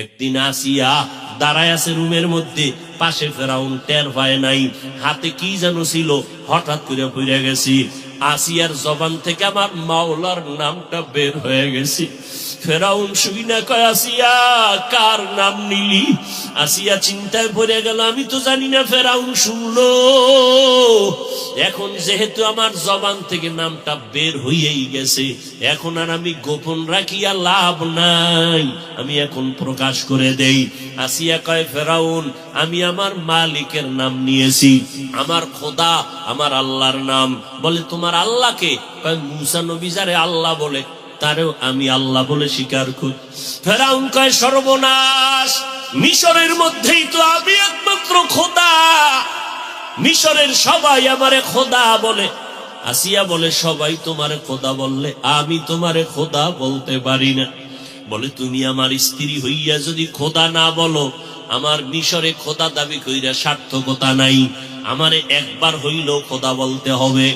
একদিন আসিয়া দাঁড়ায় আছে রুমের মধ্যে, পাশে ফেরাউন টের পায় নাই, হাতে কি যেন ছিল, হঠাৎ করে পড়ে গেছি। আসিয়ার জবান থেকে আমার মাওলার নামটা বের হয়ে গেছে। ফেরাউন শুই না কয়, আসিয়া কার নাম নিলি? আসিয়া চিন্তায় পড়ে গেল, আমি তো জানি না। ফেরাউন শুনলো, এখন যেহেতু আমার জবান থেকে নামটা বের হইয়াই গেছে, এখন আর আমি গোপন রাখিয়া লাভ নাই, আমি এখন প্রকাশ করে দেই। আসিয়া কয়, ফেরাউন আমি আমার মালিকের নাম নিয়েছি, আমার খোদা আমার আল্লাহর নাম। বলে তোমার আল্লাহকে? কয় মুসা নবী যারে আল্লাহ বলে তারেও আমি আল্লাহ বলে স্বীকার করি। ফেরাউন কয়, সর্বনাশ, মিশরের মধ্যেই তো আমি একমাত্র খোদা, মিশরের সবাই আমারে খোদা বলে। আসিয়া বলে, সবাই তোমারে খোদা বললে আমি তোমারে খোদা বলতে পারি না। বলে তুমি আমার স্ত্রী হইয়া যদি খোদা না বলো, আমার মিশরে খোদা দাবি কইরা সার্থকতা নাই, আমারে একবার হইলেও খোদা বলতে হবে।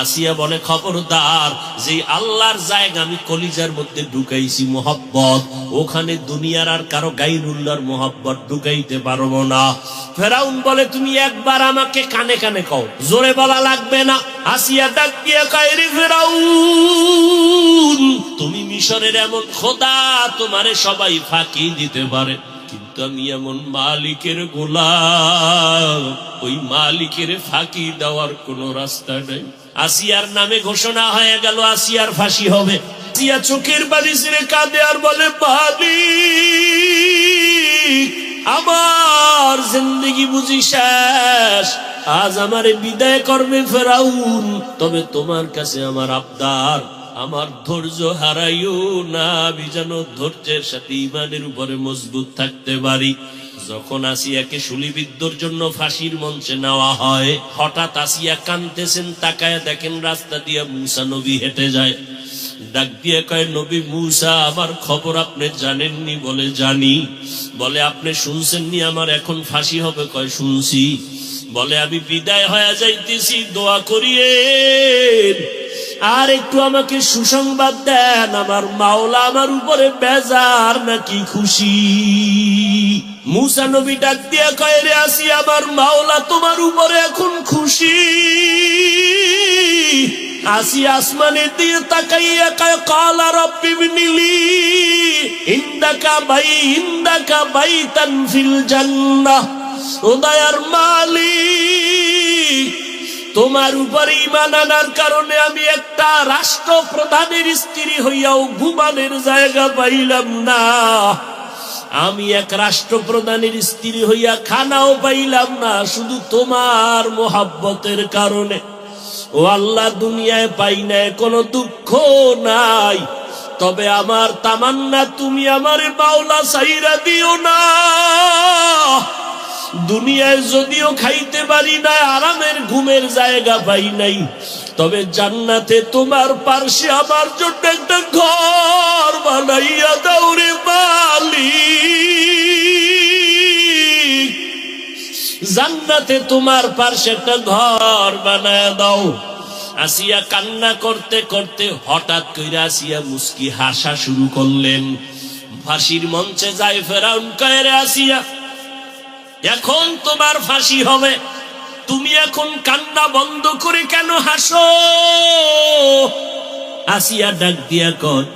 আসিয়া বলে, খবরদার, যে আল্লাহর জায়গা আমি কলিজার মধ্যে ঢুকাইছি মোহাব্বত, ওখানে দুনিয়ার আর কারো গায়রুল্লাহর মোহাব্বত ঢুকাইতে পারবো না। ফেরাউন বলে, তুমি একবার আমাকে কানে কানে কও, জোরে বলা লাগবে না। আসিয়া ডাক দিয়ে কয়, রে ফেরাউন, তুমি মিশরের এমন খোদা, তোমারে সবাই ফাঁকি দিতে পারে, কিন্তু আমি এমন মালিকের গোলাম, ওই মালিকের ফাঁকি দেওয়ার কোন রাস্তা নেই। আসিয়ার নামে ঘোষণা হয়ে গেল, আসিয়ার ফাঁসি হবে। আসিয়া চোখের বাড়ি ছেড়ে কাঁদে আর বলে, মালিক, আমার জিন্দেগি বুঝি শেষ, আজ আমারে বিদায় করবে ফেরাউন, তবে তোমার কাছে আমার আবদার, আমার ধৈর্য হারাইও না, আমি যেন ধৈর্যের সাথে ইমানের উপরে মজবুত থাকতে পারি। যখন আসিয়াকে শুলিবিদ্ধর জন্য ফাঁসির মঞ্চে নেওয়া হয়, হঠাৎ আসিয়া কাঁদতেছেন, তাকায় দেখেন রাস্তা দিয়ে মুসা নবী হেঁটে যায়। ডাক দিয়ে কয়, নবী মুসা, আমার খবর আপনি জানেননি? বলে জানি। বলে আপনি শুনছেননি আমার এখন ফাঁসি হবে? কয় শুনছি। বলে আমি বিদায় হয়ে যাইতেছি, দোয়া করিয়ে আর একটু আমাকে সুসংবাদ দেন, আমার মাওলা আমার উপরে বেজার নাকি খুশি? মুসা নবী ডাক দিয়া কয়, রে আসিয়া, আমার মাওলা তোমার উপরে এখন খুশি। আসিয়া আসমানে দিয়ে তাকাইয়া কয়, কালা রাব্বি বিনিলি ইন্দাকা বাইতান ফিল জান্নাহ। ও দয়ার মালিক, তোমার উপরে ঈমান আনার কারণে আমি একটা রাষ্ট্রপ্রধানের স্ত্রী হইয়াও ঘুমানের জায়গা পাইলাম না, আমি এক রাষ্ট্রপ্রধানের স্ত্রী হইয়া খানাও পাইলাম না, শুধু তোমার মোহাব্বতের কারণে। ও আল্লাহ, দুনিয়ায় পাই নাই কোনো দুঃখ নাই, তবে আমার তামান্না, তুমি আমারে মাওলা ছাইরা দিও না। দুনিয়ায় যদিও খাইতে পারি না, আরামের ঘুমের জায়গা পাই নাই, তবে জান্নাতে তোমার পার্শ্বে আমার জন্য একটা ঘর বানাইয়া দাও রে মালিক, জান্নাতে তোমার পার্শ্বে একটা ঘর বানাইয়া দাও। আসিয়া কান্না করতে করতে হঠাৎ কইরা আসিয়া মুস্কি হাসা শুরু করলেন। ফাঁসির মঞ্চে যায় ফেরাউন কয়, রে আসিয়া, এখন তোমার ফাঁসি হবে, তুমি এখন কান্না বন্ধ করে কেন হাসো? আসিয়া ডাক দিয়া কয়,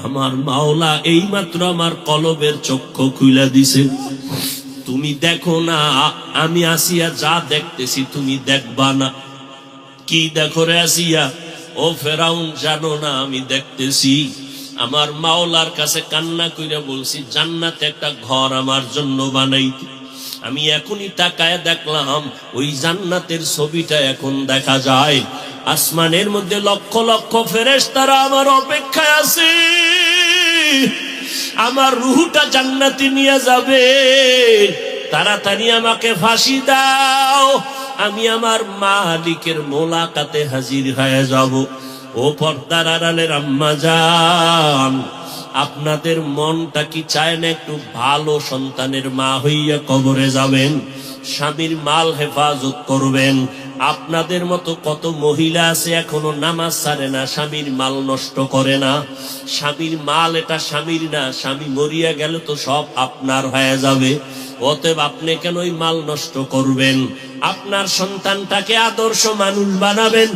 আমার মাওলা এইমাত্র আমার কলবের চক্ষু খুইলা দিছে, তুমি দেখো না, আমি আসিয়া যা দেখতেছি তুমি দেখবা না। কি দেখো রে আসিয়া? ও ফেরাউন, জানো না আমি দেখতেছি? আমার মাওলার কাছে কান্না কইরা বলছি জান্নাতে একটা ঘর আমার জন্য বানাইতে, আমি এখনই তাকায় দেখলাম ওই জান্নাতের ছবিটা এখন দেখা যায়, আসমানের মধ্যে লক্ষ লক্ষ ফেরেশতারা আমার অপেক্ষায় আছে, আমার রূহটা জান্নাতে নিয়ে যাবে, তাড়াতাড়ি আমাকে ফাঁসি দাও, আমি আমার মালিকের মোলাকাতে হাজির হয়ে যাব। ও পর্দার আড়ালের আম্মা জান, আপনাদের মনটা কি চায় না একটু ভালো সন্তানের মা হইয়া কবরে যাবেন, স্বামীর মাল হেফাজত করবেন, আপনাদের মতো কত মহিলা আছে এখনো নামাজ ছাড়ে না, স্বামীর মাল নষ্ট করে না। স্বামীর মাল এটা স্বামীর না, স্বামী মরিয়া গেলে তো সব আপনার হয়ে যাবে। অতএব আপনি কেন ওই মাল নষ্ট করবেন? আপনার সন্তানটাকে আদর্শ মানুষ বানাবেন।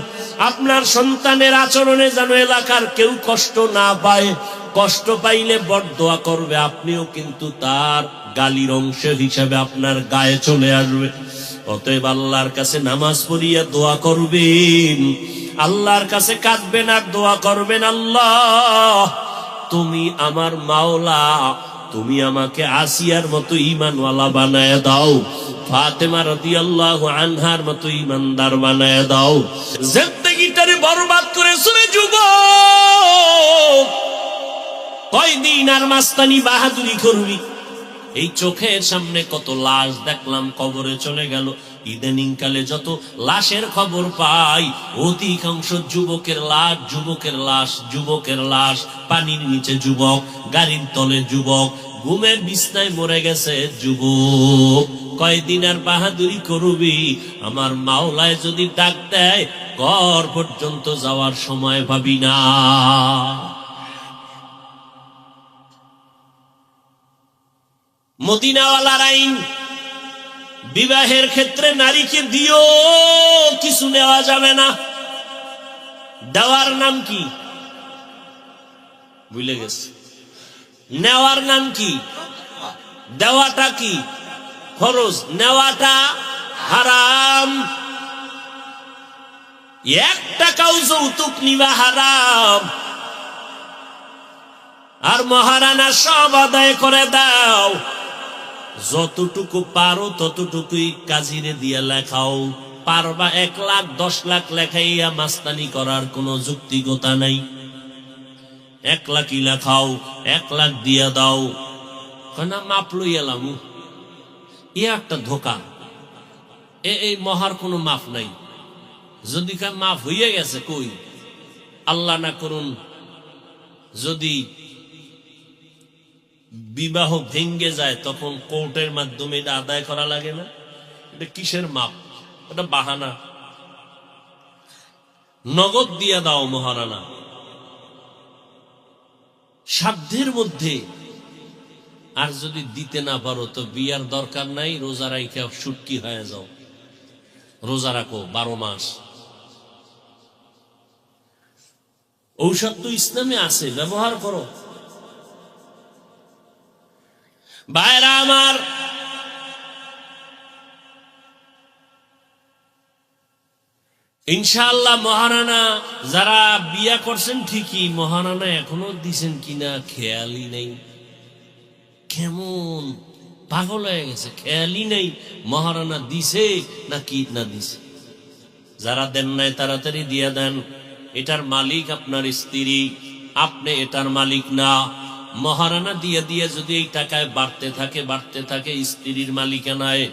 আপনার সন্তানের আচরণে যেন এলাকার কেউ কষ্ট না পায়। কষ্ট পাইলে বরদোয়া করবে, আপনিও কিন্তু তার গালির অংশ হিসাবে আপনার গায়ে চলে আসবে। অতএব আল্লাহর কাছে নামাজ পড়িয়া দোয়া করবেন, আল্লাহর কাছে কাঁদবেন আর দোয়া করবেন, আল্লাহ তুমি আমার মাওলা, তুমি আমাকে আসিয়ার মতো ঈমানওয়ালা বানায় দাও, ফাতেমা রাদিয়াল্লাহু আনহার মতো ঈমানদার বানায় দাও। জিন্দেগিটারে বরবাদ করেছো রে যুবক, কয়দিন আর মাস্তানি বাহাদুরি করবি? এই চোখের সামনে কত লাশ দেখলাম কবরে চলে গেল। ইদানিং কালে যত লাশের খবর পাই, অধিকাংশ যুবকের লাশ, যুবকের লাশ, যুবকের লাশ। পানির নিচে যুবক, গাড়ির তলে যুবক, ঘুমের বিছনায় মরে গেছে যুবক। কয়দিন আর বাহাদুরি করবি? আমার মাওলায় যদি ডাক দেয়, ঘর পর্যন্ত যাওয়ার সময় পাবি না। মদিনাওয়ালার আইন, বিবাহের ক্ষেত্রে নারীকে দিও, কিছু নেওয়া যাবে না। দেওয়ার নাম কি ভুলে গেছে? নেওয়ার নাম কি? দেওয়াটা কি? ফরজ, নেওয়াটা হারাম। 1 টাকাও যৌতুক নিবা হারাম। আর মহারানা সব আদায় করে দাও, যতটুকু পারো ততটুকুই কাজিরে দিয়ে লেখাও। পারবা 1 লাখ 10 লাখ লেখাইয়া মাস্তানি করার কোনো যুক্তিগতা নাই। 1 লাখই লেখাও, 1 লাখ দিয়া দাও। না মাপ লই এলাম, এ একটা ধোকা। এই মহার কোনো মাপ নাই। যদি মাফ হইয়া গেছে, কই আল্লাহ না করুন যদি বিবাহ ভেঙ্গে যায়, তখন কোর্টের মাধ্যমে এটা আদায় করা লাগে না? এটা কিসের মাপ? এটা বাহানা। নগদ দিয়া দাও মহারানা, সাধ্যের মধ্যে। আর যদি দিতে না পারো তো বিয়ার দরকার নাই, রোজা রাইখা সুটকি হয়ে যাও। রোজা রাখো 12 মাস। ঔষধ তো ইসলামে আছে, ব্যবহার করো। ভাইরা আমার, ইনশাআল্লাহ মহারানা যারা বিয়া করছেন ঠিকই, মহারানা এখনো দিছেন কিনা খেয়ালই নেই। কেমন পাগল হয়ে গেছে, খেয়ালই নেই মহারানা দিছে নাকি না দিছে। যারা দেন নাই তাড়াতাড়ি দিয়া দেন। এটার মালিক আপনার স্ত্রী, আপনি এটার মালিক না। মহারানা দিয়ে দিয়ে যদি এই টাকায় বাড়তে থাকে স্ত্রীর মালিকানায়,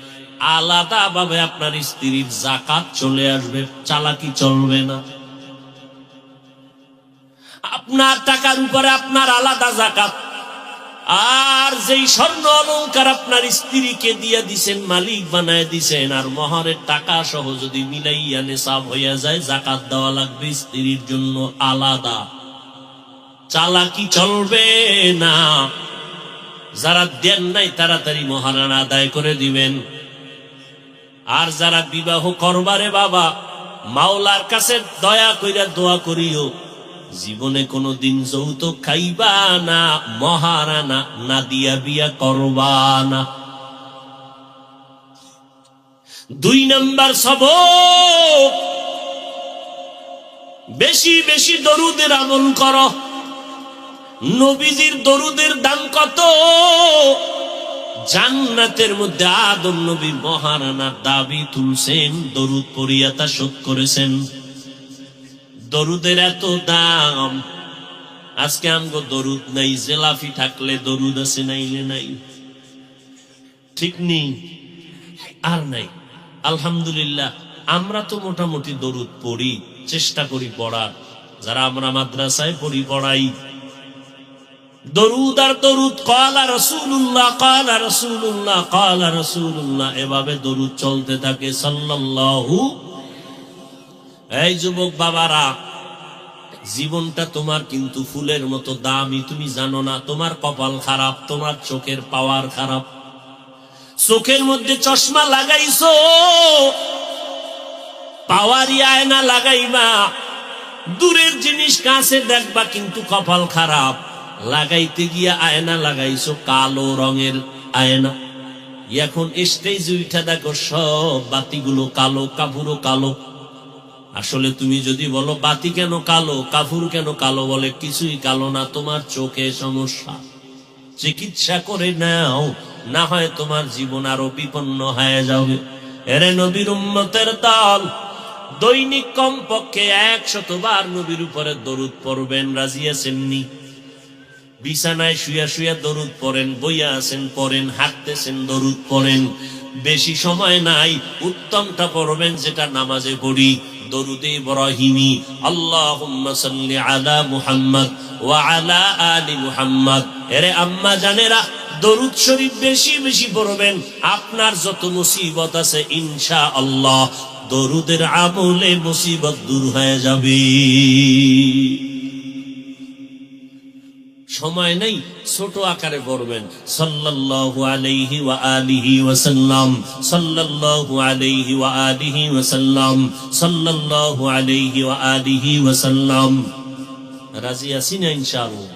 আলাদা ভাবে আপনার স্ত্রীর যাকাত চলে আসবে, চালাকি চলবে না। আপনার টাকার উপরে আপনার আলাদা যাকাত। আর যেই স্বর্ণ অলংকার আপনার স্ত্রীকে দিয়ে দিছেন, মালিক বানায় দিছেন, আর মহরের টাকা সহ যদি মিলাইয়া নেশাব হইয়া যায়, যাকাত দেওয়া লাগবে স্ত্রীর জন্য আলাদা। চালাকি চলবে না। যারা দেন নাই তাড়াতাড়ি মহারানা আদায় করে দিবেন। আর যারা বিবাহ করবারে বাবা, মাওলার কাছে দয়া কইরা দোয়া করিও, জীবনে কোনদিন যৌতুক খাইবা না, মহারানা না দিয়া বিয়া করবা না। 2 নাম্বার সবক, বেশি বেশি দরুদের আমল করো। নবীজির দরুদের দাম কত? জান্নাতের মধ্যে আদম নবী মহারানার দাবি তুলছেন, দরুদ পড়িয়া তা শোধ করেছেন। দরুদের এত দাম। আজকে আমগো দরুদ নাই, জেলাফি থাকলে দরুদ আছে, নাইলে নাই। ঠিক নেই, আর নাই। আলহামদুলিল্লাহ, আমরা তো মোটামুটি দরুদ পড়ি, চেষ্টা করি পড়ার। যারা আমরা মাদ্রাসায় পড়ি, পড়াই দরুদ আর দরুদ। ক্বালা রাসূলুল্লাহ, ক্বালা রাসূলুল্লাহ, ক্বালা রাসূলুল্লাহ, এভাবে দরুদ চলতে থাকে। সাল্লাল্লাহু এই যুবক বাবারা, জীবনটা তোমার কিন্তু ফুলের মতো দামি, তুমি জানো না। তোমার কপাল খারাপ, তোমার চোখের পাওয়ার খারাপ। চোখের মধ্যে চশমা লাগাইছো, পাওয়ারি আয়না লাগাইবা, দূরের জিনিস কাছে দেখবা, কিন্তু কপাল খারাপ। লাগাইতে গিয়া আয়না লাগাইছো কালো রঙের আয়না। এখন স্টেজ উঠা দেখো সব বাতিগুলো কালো, কাপুরও কালো। আসলে তুমি যদি বলো বাতি কেন কালো, কাপুর কেন কালো, বলে কিছুই কালো না, তোমার চোখে সমস্যা। চিকিৎসা করে নাও, না হয় তোমার জীবন আরো বিপন্ন হয়ে যাবে। এরে নবীর উম্মতের দল, দৈনিক কমপক্ষে 100 বার নবীর উপরে দরুদ পড়বেন। রাজি আছেননি? বিছানায় শুয়া শুয়া দরুদ পড়েন, বইয়া আছেন পড়েন, হাঁটতেছেন দরুদ পড়েন। বেশি সময় নাই, উত্তমটা পড়বেন যেটা নামাজে পড়ি, দরুদে ইব্রাহিমি। আল্লাহুম্মা সাল্লি আলা মুহাম্মদ ওয়া আলা আলি মুহাম্মদ। এরে আম্মা জানেরা, দরুদ শরীফ বেশি বেশি পড়বেন। আপনার যত মুসিবত আছে ইনশাআল্লাহ দরুদের আমলে মুসিবত দূর হয়ে যাবে। সময় নেই, ছোট আকারে পড়বেন। সাল্লাল্লাহু আলাইহি ওয়া আলিহি ওয়া সাল্লাম, সাল্লাল্লাহু আলাইহি ওয়া আলিহি ওয়া সাল্লাম, সাল্লাল্লাহু আলাইহি ওয়া আলিহি ওয়া সাল্লাম। রাজি আছি না ইনশাআল্লাহ?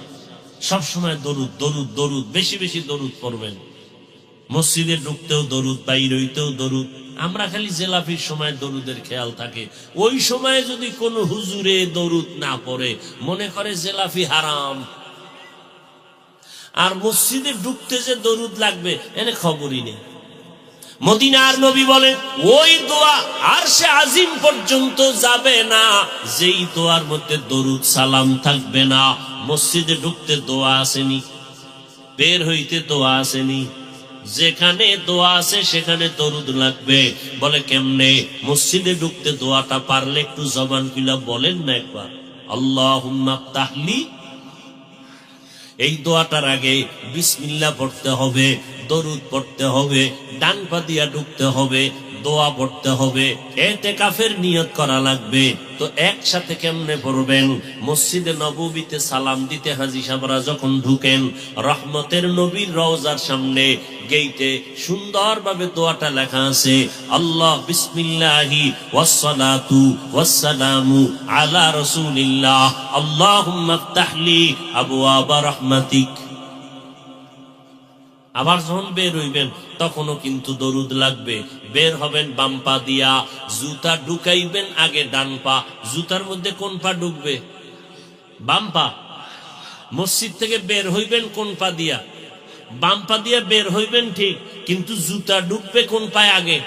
সব সময় দরুদ দরুদ দরুদ, বেশি বেশি দরুদ পড়বেন। মসজিদে ঢুকতেও দরুদ, বাইরে হইতেও দরুদ। আমরা খালি জেলাফির সময় দরুদের খেয়াল থাকে। ওই সময় যদি কোনো হুজুরে দরুদ না পড়ে, মনে করে জেলাফি হারাম। আর মসজিদে ঢুকতে যে দরুদ লাগবে এনে খবরই নেই। মদিনার নবী বলেন, ওই দোয়া আরশে আজিম পর্যন্ত যাবে না যেই দোয়ার মধ্যে দরুদ সালাম থাকবে না। মসজিদে ঢুকতে দোয়া আসেনি, বের হইতে দোয়া আসেনি, যেখানে দোয়া আছে সেখানে দরুদ লাগবে। বলে কেমনে? মসজিদে ঢুকতে দোয়াটা পারলে একটু জবান খুলে বলেন না একবার, আল্লাহুম্মা আফতাহলি। এই দোয়াটার আগে বিসমিল্লাহ পড়তে হবে, দরুদ পড়তে হবে, ডান পা দিয়া ঢুকতে হবে, দোয়া পড়তে হবে, ইতিকাফের নিয়ত করা লাগবে। তো একসাথে কেমনে পড়বেন? মসজিদে নববীতে সালাম দিতে হাজী সাহেবরা যখন ঢুকেন, রহমতের নবীর রওজার সামনে গেইটে সুন্দরভাবে দোয়াটা লেখা আছে, আল্লাহ বিসমিল্লাহি ওয়াসসালাতু ওয়াসসালামু আলা রাসূলিল্লাহ, আল্লাহুম্মা আফতাহলি আবওয়াবা রাহমাতিক। আবার যখন বের হইবেন তখনও কিন্তু দরুদ লাগবে। বের হবেন বাম পা দিয়া, জুতা ঢুকাইবেন আগে ডান পা। জুতার মধ্যে কোন পা ঢুকবে? বাম পা। মসজিদ থেকে বের হইবেন কোন পা দিয়া? বাম পা দিয়া বের হইবেন ঠিক, কিন্তু জুতা ঢুকবে কোন পায়ে আগে?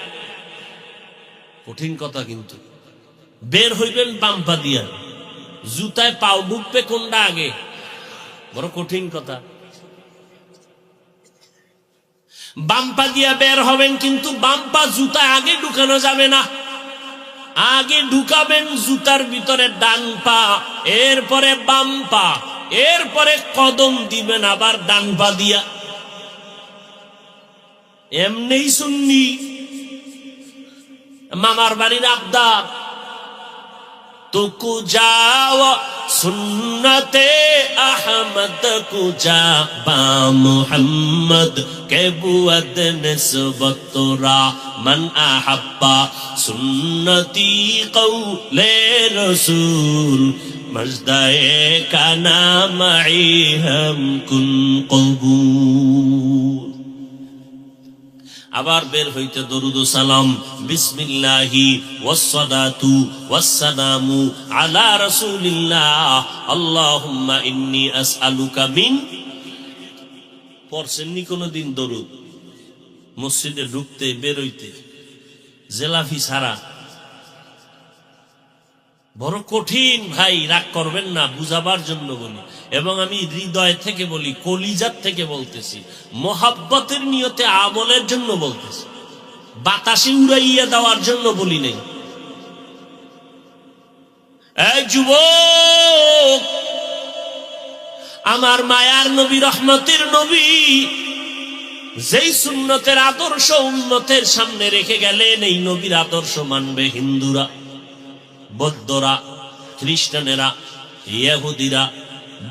কঠিন কথা কিন্তু। বের হইবেন বাম পা দিয়া, জুতায় পাও ঢুকবে কোনটা আগে? বড় কঠিন কথা। বাম পা দিয়া বের হবেন, কিন্তু বাম পা জুতা আগে ঢুকানো যাবে না। আগে ঢুকাবেন জুতার ভিতরে ডান পা, এরপরে বাম পা, এরপরে কদম দিবেন আবার ডান পা দিয়া। এমনি সুন্নি মামার বাড়ির আবদার। তুকু যাও সুন্নতে আহমদ কুজা বা মুহাম্মদ কে বুয়াদ নিসবতরা মান আহাব্বা সুন্নতি কওলে রাসূল মজদায়ে কানা মাই হাম কুন কবুল। আবার বের হইতে দরুদ ও সালাম, বিসমিল্লাহি ওয়াসসালাতু ওয়াসসালামু আলা রাসূলিল্লাহ, আল্লাহুম্মা ইন্নী আসআলুকা মিন। পড়ছেননি কোনদিন দরুদ? মসজিদে ঢুকতে বের হইতে জেলাফি ছাড়া বড় কঠিন ভাই। রাগ করবেন না, বুঝাবার জন্য বলি, এবং আমি হৃদয় থেকে বলি, কলিজার থেকে বলতেছি, মোহাব্বতের নিয়তে আমলের জন্য বলতেছি, বাতাসে উড়াইয়া দেওয়ার জন্য বলি নাই। এই যুবক, আমার মায়ার নবী, রহমতের নবী যেই সুন্নতের আদর্শ উম্মতের সামনে রেখে গেলেন, এই নবীর আদর্শ মানবে হিন্দুরা, বৌদ্ধরা, খ্রিস্টানেরা, ইহুদিরা,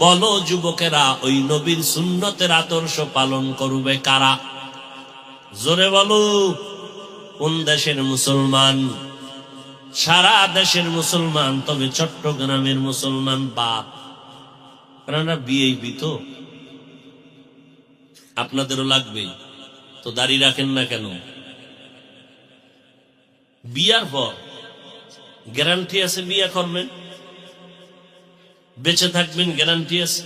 বলো যুবকেরা, ওই নবীর সুন্নতের আদর্শ পালন করবে কারা? জোরে বলো। কোন দেশের মুসলমান? সারা দেশের মুসলমান, তবে চট্টগ্রামের মুসলমান বাদ। আপনারা বিএপি তো, আপনাদেরও লাগবে তো, দাঁড়িয়ে রাখেন না কেন? বিয়ার পর গ্যারান্টি আছে বিয়া করবেন, বেঁচে থাকবেন, গ্যারান্টি আছে।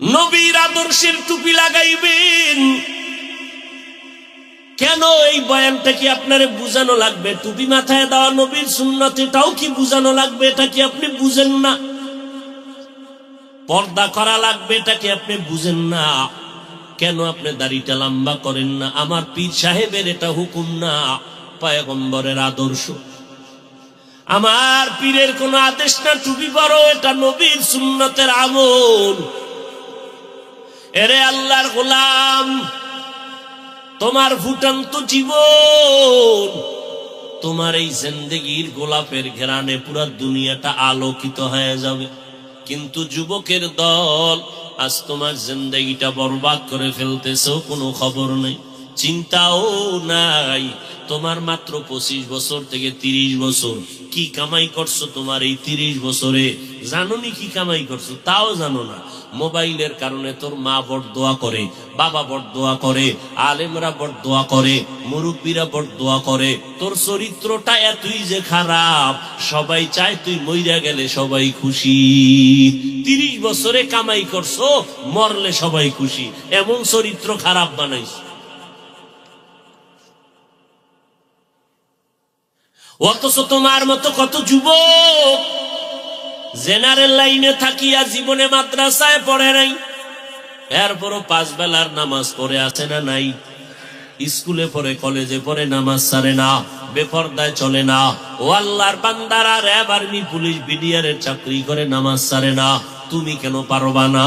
নবীর আদর্শের টুপি লাগাইবেন কেন? এই বয়ানটা কি আপনারে বুঝানো লাগবে? টুপি মাথায় দেওয়া নবীর সুন্নাত, এটাও কি বুঝানো লাগবে? এটা কি আপনি বুঝেন না? পর্দা করা লাগবে, এটা কি আপনি বুঝেন না? কেন আপনি দাড়িটা লম্বা করেন না? আমার পীর সাহেবের এটা হুকুম না, পয়গম্বরের আদর্শ। আমার পীরের কোন আদেশ না টুপি পরো, এটা নবীর সুন্নতের আমল। এরে আল্লাহর গোলাম, তোমার ফুটান্ত জীবন, তোমার এই জিন্দেগির গোলাপের ঘেরানে পুরা দুনিয়াটা আলোকিত হয়ে যাবে। কিন্তু যুবকের দল, আজ তোমার জিন্দেগিটা বরবাদ করে ফেলতেছো, কোনো খবর নেই, চিন্তাও নাই। তোমার মাত্র 25 বছর থেকে 30 বছর, কি কামাই করছো তোমার এই 30 বছরে? জানোনি কি কামাই করছো? তাও জানো না। মোবাইলের কারণে তোর মা বড় দোয়া করে, বাবা বড় দোয়া করে, আলেমরা বড় দোয়া করে, মুরব্বীরা বড় দোয়া করে। তোর চরিত্রটা এতই যে খারাপ, সবাই চায় তুই মইরা গেলে সবাই খুশি। 30 বছরে কামাই করছো, মরলে সবাই খুশি, এমন চরিত্র খারাপ বানাইছ। অথচ তোমার মতো কত যুবক জেনারেল লাইনে থাকিয়া জীবনে মাদ্রাসায় পড়ে নাই, এরপরও 5 বেলার নামাজ পড়ে আছে না নাই? স্কুলে পড়ে, কলেজে পড়ে, নামাজ ছাড়ে না, বেপরদায় চলে না। ও আল্লাহর বান্দারা, র্যাব, আর্মি, পুলিশ, বিডিআরের চাকরি করে, নামাজ ছাড়ে না। তুমি কেন পারবা না?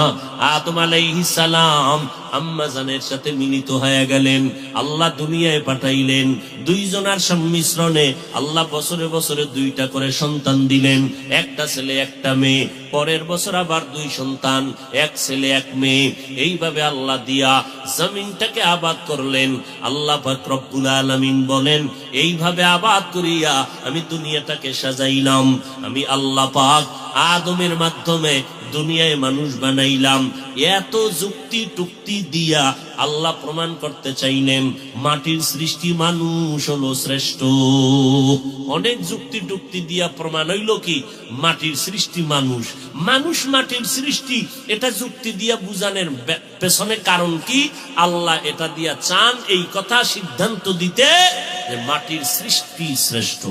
আদম আলাইহিস সালাম আম্মা জানের সাথে মিলিত হয়ে গেলেন, আল্লাহ দুনিয়ায় পাঠাইলেন। দুইজনার সংমিশ্রণে আল্লাহ বছরে বছরে 2টা করে সন্তান দিলেন, একটা ছেলে একটা মেয়ে। পরের বছর আবার 2 সন্তান, 1 ছেলে 1 মেয়ে। এইভাবে আল্লাহ দিয়া জমিনটাকে আবাদ করলেন। আল্লাহ পাক রব্বুল আলামিন বলেন, এইভাবে আবাদ করিয়া আমি দুনিয়াটাকে সাজাইলাম। আমি আল্লাহ পাক আদমের মাধ্যমে দুনিয়ায় মানুষ বানাইলাম। এত যুক্তি টুক্তি দিয়া আল্লাহ প্রমাণ করতে চাইলেন মাটির সৃষ্টি মানুষ হলো শ্রেষ্ঠ। অনেক যুক্তি টুক্তি দিয়া প্রমাণ হইল কি মাটির সৃষ্টি মানুষ, মানুষ মাটির সৃষ্টি। এটা যুক্তি দিয়া বুঝানোর পেছনে কারণ কি? আল্লাহ এটা দিয়া চান এই কথা সিদ্ধান্ত দিতে যে মাটির সৃষ্টি শ্রেষ্ঠ।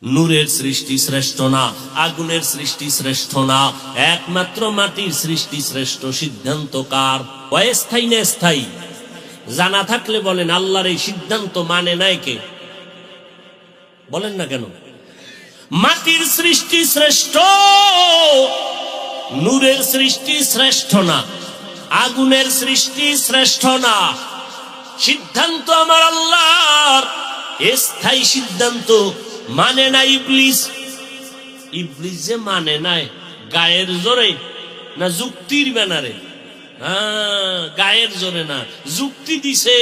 নূরের সৃষ্টি শ্রেষ্ঠ না, আগুনের সৃষ্টি শ্রেষ্ঠ না, একমাত্র মাটির সৃষ্টি শ্রেষ্ঠ। সিদ্ধান্ত কার? অস্থায়ী না স্থায়ী? জানা থাকলে বলেন, আল্লাহর এই সিদ্ধান্ত মানে নাই কে? বলেন না কেন? মাটির সৃষ্টি শ্রেষ্ঠ, নূরের সৃষ্টি শ্রেষ্ঠ না, আগুনের সৃষ্টি শ্রেষ্ঠ না। সিদ্ধান্ত আমার আল্লাহর, স্থায়ী সিদ্ধান্ত মানে না ইবলিস। ইবলিস যে মানে নাই গায়ের জোরে না যুক্তির ব্যানারে? গায়ের জোরে না, যুক্তি দিছে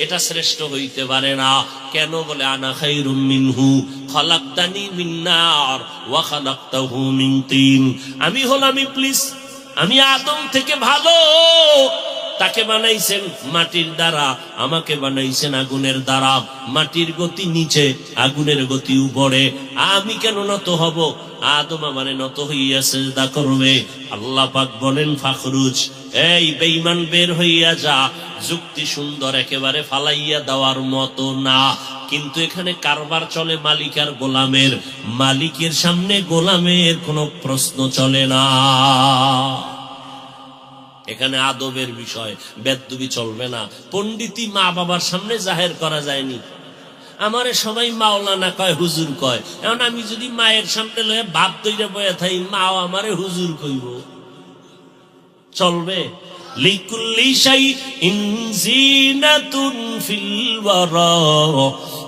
এটা শ্রেষ্ঠ হইতে পারে না। কেন? বলে আনা খায়রুম মিনহু খালাকতানি মিন নার ওয়া খালাকতাহু মিন তিন। আমি হলাম ইবলিস, আমি আদম থেকে ভালো। তাকে বানাইছেন মাটির দ্বারা, আমাকে বানাইছেন আগুনের দ্বারা। মাটির গতি নিচে, আগুনের গতি উপরে। আমি কেন নত হব? আদম আমারে নত হইয়া সিজদা করবে। আল্লাহ পাক বলেন, ফাখরুজ, এই বেঈমান বের হইয়া যা। যুক্তি সুন্দর, একেবারে ফালাইয়া দেওয়ার মতো না। কিন্তু এখানে কারবার চলে মালিক আর গোলামের। মালিকের সামনে গোলামের কোনো প্রশ্ন চলে না। এখানে আদবের বিষয়, বেদবি চলবে না। পণ্ডিতি মা বাবার সামনে জাহের করা যায়নি। আমারে সবাই মাওলানা কয়, হুজুর কয়। এখন আমি যদি মায়ের সামনে লয়ে ভাব দইরা বয়া থাই, মাও আমারে হুজুর কইব, চলবে? লিকুল্লি শাইইন জিনাতুন ফিল ওয়ারা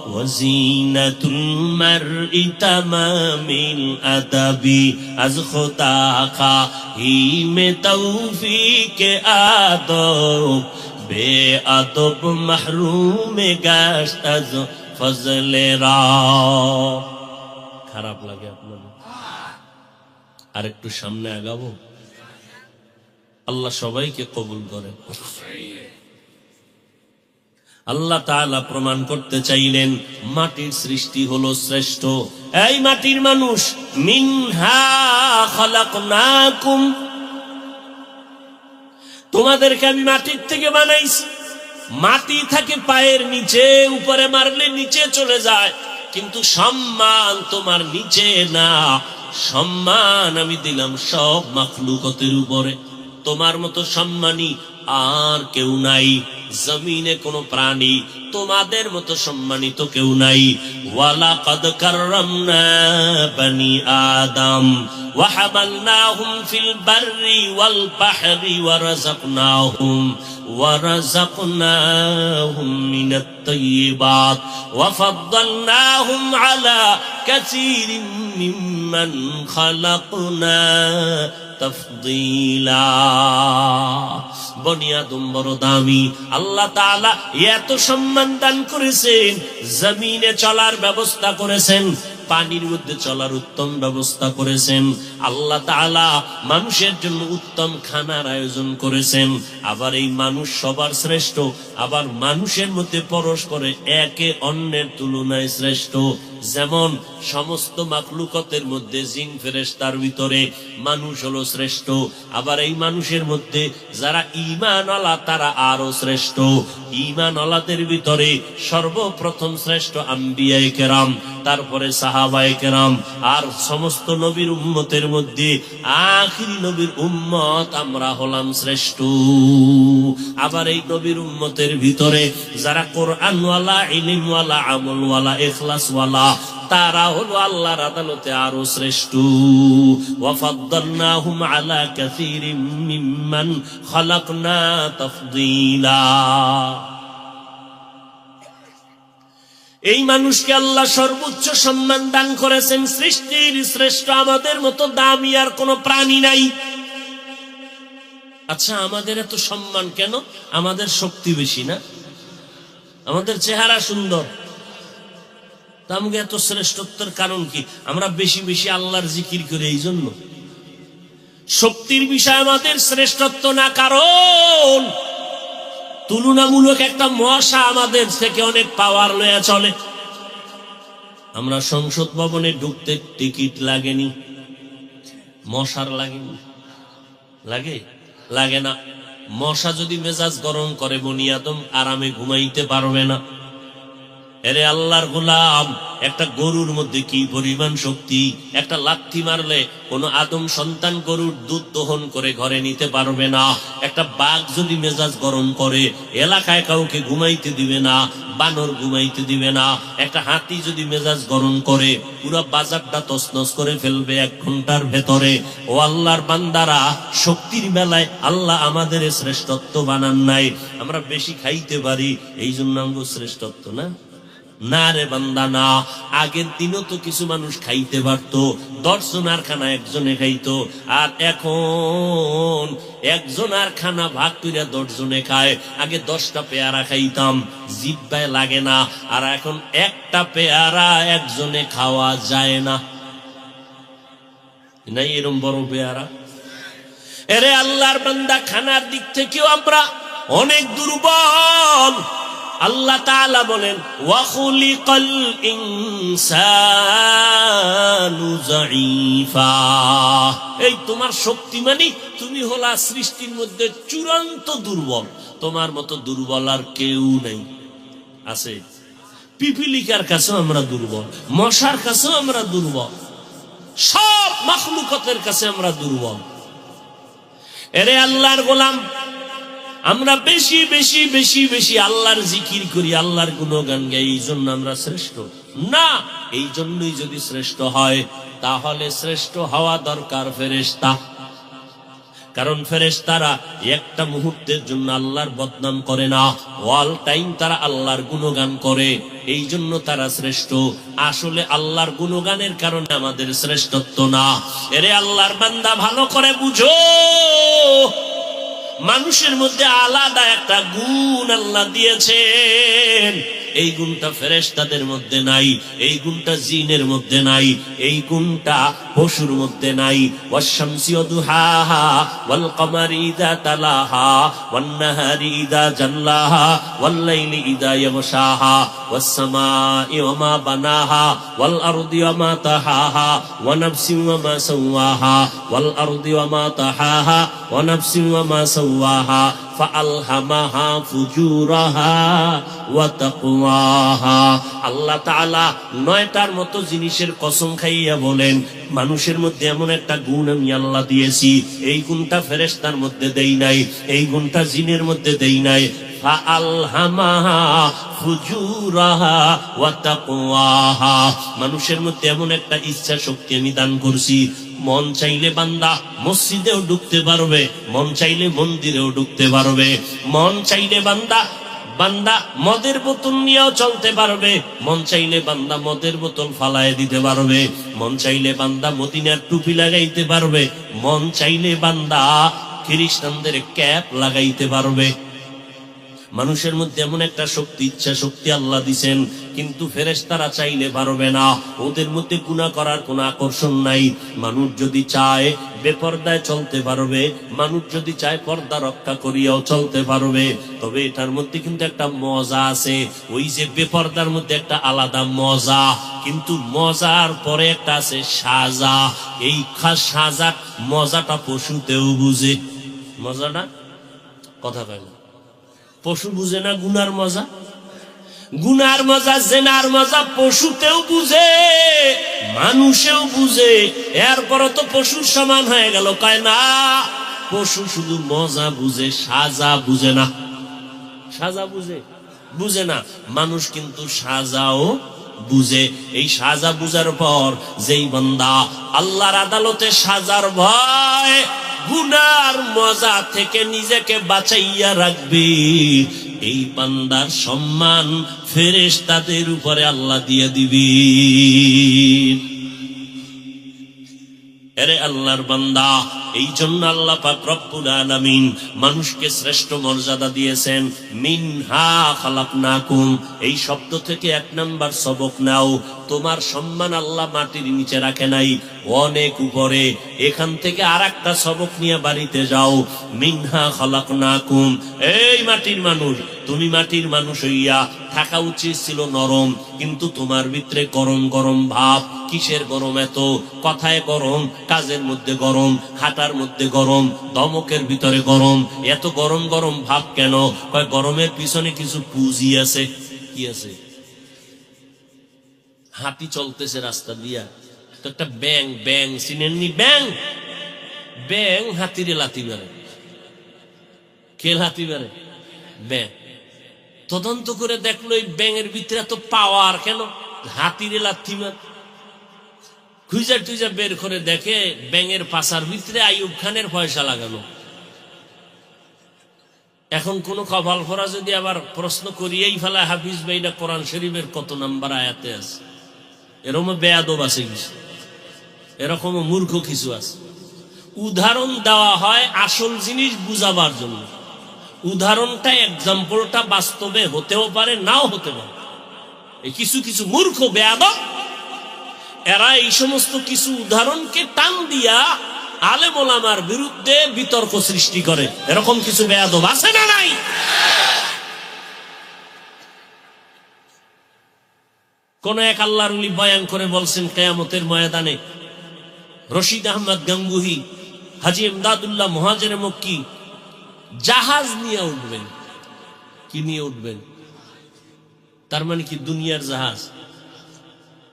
وزينة المرء تمام الأدب از خدا خواهی میں توفیق آدب بے ادب محروم گشت از ফজল রা। খারাপ লাগে আপনাদের? আর একটু সামনে আগাবো? আল্লাহ সবাইকে কবুল করে। আল্লাহ তাআলা প্রমাণ করতে চাইলেন মাটির সৃষ্টি হলো শ্রেষ্ঠ। এই মাটির মানুষ, মিনহা খালাকনাকুম, তোমাদেরকে আমি মাটির থেকে বানাইছি। মাটি থাকে পায়ের নিচে, উপরে মারলে নিচে চলে যায়, কিন্তু সম্মান তোমার নিচে না, সম্মান আমি দিলাম সব মাখলুকতের উপরে। তোমার মতো সম্মানী আর কেউ নাই, জমিনে কোনো প্রাণী তোমাদের মতো সম্মানিত কেউ নাই। ওয়ালাকাদ কাররামনা বনি আদম ওয়া হামালনাহুম ফিল বাররি ওয়াল বাহরি ওয়া রাযাকনাহুম মিনাত তাইয়্যিবাত ওয়া ফাদ্দালনাহুম আলা কাসীরিন মিম্মান খালাকনা তাফদীলা। বনি আদম বড় দামি। আল্লাহ তাআলা এত সম্মান দান করেছেন, জমিনে চলার ব্যবস্থা করেছেন, পানির মধ্যে চলার উত্তম ব্যবস্থা করেছেন। আল্লাহ তাআলা মানুষের জন্য উত্তম খানার আয়োজন করেছেন। আবার এই মানুষ সবার শ্রেষ্ঠ, আবার মানুষের মধ্যে পরস্পরে একে অন্যের তুলনায় শ্রেষ্ঠ। যেমন সমস্ত মাখলুকতের মধ্যে জিন ফেরেশতার ভিতরে মানুষ হলো শ্রেষ্ঠ, আবার এই মানুষের মধ্যে যারা ঈমানওয়ালা তারা আরো শ্রেষ্ঠ। ঈমানওয়ালাদের ভিতরে সর্বপ্রথম শ্রেষ্ঠ আম্বিয়ায়ে কেরাম, তারপরে সাহাবায়ে কেরাম, আর সমস্ত নবীর উম্মতের মধ্যে আখিরি নবীর উম্মত আমরা হলাম শ্রেষ্ঠ। আবার এই নবীর উম্মতের ভিতরে যারা কোরআনওয়ালা, ইলমওয়ালা, আমলওয়ালা, ইখলাসওয়ালা তারা হলো আল্লাহর আদালতে আরো শ্রেষ্ঠ। ওয়া ফাদ্দালনাহুম আলা কাসীরিম মিম্মান খালাকনা তাফদীলা। এই মানুষকে আল্লাহ সর্বোচ্চ সম্মান দান করেছেন, সৃষ্টির শ্রেষ্ঠ। আমাদের মতো দামি আর কোন প্রাণী নাই। আচ্ছা, আমাদের এত সম্মান কেন? আমাদের শক্তি বেশি না? আমাদের চেহারা সুন্দর, তা আমাকে এত শ্রেষ্ঠত্বের কারণ কি? আমরা বেশি বেশি আল্লাহর জিকির করি, এই জন্য। শক্তির বিষয় আমাদের শ্রেষ্ঠত্ব না, কারণ তুলনামূলক একটা মশা আমাদের থেকে অনেক পাওয়ার লয়া চলে। আমরা সংসদ ভবনে ঢুকতে টিকিট লাগেনি, মশার লাগেনি? লাগে? লাগে না। মশা যদি মেজাজ গরম করে বনি আদম আরামে ঘুমাইতে পারবে না। এরে আল্লাহর গোলাম, একটা গরুর মধ্যে কি পরিমাণ শক্তি! একটা লাথি মারলে কোন আদম সন্তান গরুর দুধ দহন করে ঘরে নিতে পারবে না। একটা বাঘ যদি মেজাজ গরম করে এলাকায় কাউকে ঘুমাইতে দিবে না, বানর ঘুমাইতে দিবে না। একটা হাতি যদি মেজাজ গরম করে পুরো বাজারটা তছনছ করে ফেলবে 1 ঘন্টার ভেতরে। ও আল্লাহর বান্দারা, শক্তির বেলায় আল্লাহ আমাদের শ্রেষ্ঠত্ব বানান নাই। আমরা বেশি খাইতে পারি, এই জন্য আমরা শ্রেষ্ঠত্ব না? না রে বান্দা, না। আগের দিনও তো কিছু মানুষ খাইতে পারতো, 10 জনের খানা একজনে খাইতো, আর এখন একজনের খানা ভাগ করে 10 জনে খায়। আগে 10টা পেয়ারা খাইতাম, জিহ্বায় লাগে না, আর এখন একটা পেয়ারা একজনে খাওয়া যায় না। নাই এরকম বড় পেয়ারা? এরে আল্লাহর বান্দা, খানার দিক থেকেও আমরা অনেক দুর্বল। আল্লাহ তাআলা বলেন, ওয়া খুলিকাল ইনসানু যায়ীফা। এই তোমার শক্তি মানে তুমি হলা সৃষ্টির মধ্যে চূড়ান্ত দুর্বল। তোমার মতো দুর্বল আর কেউ নেই। আছে? পিপিলিকার কাছেও আমরা দুর্বল, মশার কাছেও আমরা দুর্বল, সব মাখলুকাতের কাছে আমরা দুর্বল। এরে আল্লাহর গোলাম, আমরা বেশি বেশি বেশি বেশি আল্লাহর জিকির করি, আল্লাহর গুণগান গাই, এই জন্য আমরা শ্রেষ্ঠ না। এই জন্যই যদি শ্রেষ্ঠ হয়, তাহলে শ্রেষ্ঠ হওয়া দরকার ফেরেশতা। কারণ ফেরেশতারা একটা মুহূর্তের জন্য আল্লাহর বদনাম করে না, অল টাইম তারা আল্লাহর গুণগান করে। এই জন্য তারা শ্রেষ্ঠ। আসলে আল্লাহর গুণগানের কারণে আমাদের শ্রেষ্ঠত্ব না। এরে আল্লাহর বান্দা, ভালো করে বুঝো, মানুষের মধ্যে আলাদা একটা গুণ আল্লাহ দিয়েছেন। এই গুণটা ফেরেশতাদের মধ্যে নাই, এই গুণটা জিনের মধ্যে নাই, এই গুণটা পশুর মধ্যে নাই। ওয়াশ-শামসি ওয়াদুহাহা ওয়াল কমারি ইযা তালাহা ওয়ান নাহারি ইযা জাল্লাহা ওয়াল লাইলি ইযা ইয়াগশাহা ওয়াস সামাই ওয়া মা বানাহা ওয়াল আরদি ওয়া মা তাহাহা ওয়া নাফসিন ওয়া মা সাওয়াহা ওয়াল আরদি ওয়া মা তাহাহা ওয়া নাফসিন ওয়া মা সাওয়াহা ফাআলহামাহা ফুজুরাহা ওয়া তাকওয়াহা। আল্লাহ তাআলা 9টার মতো জিনিসের কসম খাইয়া বলেন, মানুষের মধ্যে এমন একটা গুণ আমি আল্লাহ দিয়েছি, এই গুণটা ফেরেশতার মধ্যে দেই নাই, এই গুণটা জিনের মধ্যে দেই নাই। ফাআলহামাহা ফুজুরাহা ওয়া তাকওয়াহা। মানুষের মধ্যে এমন একটা ইচ্ছা শক্তি আমি দান করছি, মন চাইলে বান্দা মসজিদেও ঢুকতে পারবে, মন চাইলে মন্দিরেও ঢুকতে পারবে, মন চাইলে বান্দা মদের বোতল নিয়েও চলতে পারবে, মন চাইলে বান্দা মদের বোতল ফালায় দিতে পারবে, মন চাইলে বান্দা মদিনার টুপি লাগাইতে পারবে, মন চাইলে বান্দা খ্রিস্টানদের ক্যাপ লাগাইতে পারবে। মানুষের মধ্যে এমন একটা শক্তি, ইচ্ছা শক্তি আল্লাহ দিছেন, কিন্তু ফেরেশতারা চাইলে পারবে না। ওদের মধ্যে গুনাহ করার কোনো আকর্ষণ নাই। মানুষ যদি চায় বেপরদায় চলতে পারবে, মানুষ যদি চায় পর্দা রক্ষা করিয়াও চলতে পারবে। তবে এটার মধ্যে কিন্তু একটা মজা আছে। ওই যে বেপরদার মধ্যে একটা আলাদা মজা, কিন্তু মজার পরে একটা আছে সাজা। এই সাজা মজাটা পশুতেও বুঝে। মজাটা কথা কয় না, পশু বুঝে না গুনার মজা। গুনার মজা, জেনার মজা পশুতেও বুঝে, মানুষেও বুঝে। এরপরও তো পশুর সমান হয়ে গেল, কয় না। পশু শুধু মজা বুঝে, সাজা বুঝে না। সাজা বুঝে না। মানুষ কিন্তু সাজাও বুঝে। এই সাজা বুঝার পর যেই বান্দা আল্লাহর আদালতে সাজার ভয়, গুনার মজা থেকে নিজেকে বাঁচাইয়া রাখবি, এই বান্দার সম্মান ফেরেশতাদের উপরে আল্লাহ দিয়ে দিবি। এরে আল্লাহর বান্দা, এই জন্য আল্লাহ পাক রব্বুল আলামিন মানুষকে শ্রেষ্ঠ মর্যাদা দিয়েছেন। মিনহা খালাকনাকুম, এই শব্দ থেকে 1 নাম্বার সবক নাও। তোমার সম্মান আল্লাহ মাটির নিচে রাখে নাই, অনেক উপরে। এখান থেকে আরেকটা সবক নিয়ে বাড়িতে যাও। মিনহা খালাকনাকুম, এই মাটির মানুষ, তুমি মাটির মানুষ হইয়া থাকা উচিত ছিল নরম, কিন্তু তোমার ভিতরে গরম গরম ভাব। কিসের গরম এত? কথায় গরম, কাজের মধ্যে গরম, হাঁটার মধ্যে গরম, দমকের ভিতরে গরম। এত গরম গরম ভাব কেন? কয় গরমের পিছনে কিছু পুঁজি আছে। কি আছে? হাতি চলতেছে রাস্তা দিয়া, তো একটা ব্যাং চিনেননি? ব্যাং হাতিরে লাথি মারে। কে লাথি মারে? ব্যাং। তদন্ত করে দেখলো এই ব্যাঙের ভিতরে এত পাওয়ার কেন? হাতিরে লাথি মারে। খুঁজা টুইজা বের করে দেখে ব্যাঙের পাছার ভিতরে আইয়ুব খানের পয়সা লাগানো। এখন কোন কপাল ফোরা যদি আবার প্রশ্ন করিয়েই ফেলা, হাফিজ ভাইরা কোরআন শরীফের কত নাম্বার আয়াতে আছে? এরকম বেয়াদব আছে কিছু, এরকম মূর্খ কিছু আছে। উদাহরণ দেওয়া হয় আসল জিনিস বুঝাবার জন্য। উদাহরণটা, এক্সাম্পলটা বাস্তবে হতেও পারে, নাও হতে পারে। এই কিছু কিছু মূর্খ বেয়াদব, এরা এই সমস্ত কিছু উদাহরণকে টান দিয়া আলেম ওলামার বিরুদ্ধে বিতর্ক সৃষ্টি করে। এরকম কিছু বেয়াদব আছে না নাই? কোন এক আল্লাহর ওলি বয়ান করে বলছেন, কিয়ামতের ময়দানে রশিদ আহমদ গাঙ্গুহি, হাজী ইমদাদুল্লাহ মুহাজির মক্কি জাহাজ নিয়ে উঠবেন। কি নিয়ে উঠবেন? তার মানে কি? দুনিয়ার জাহাজ।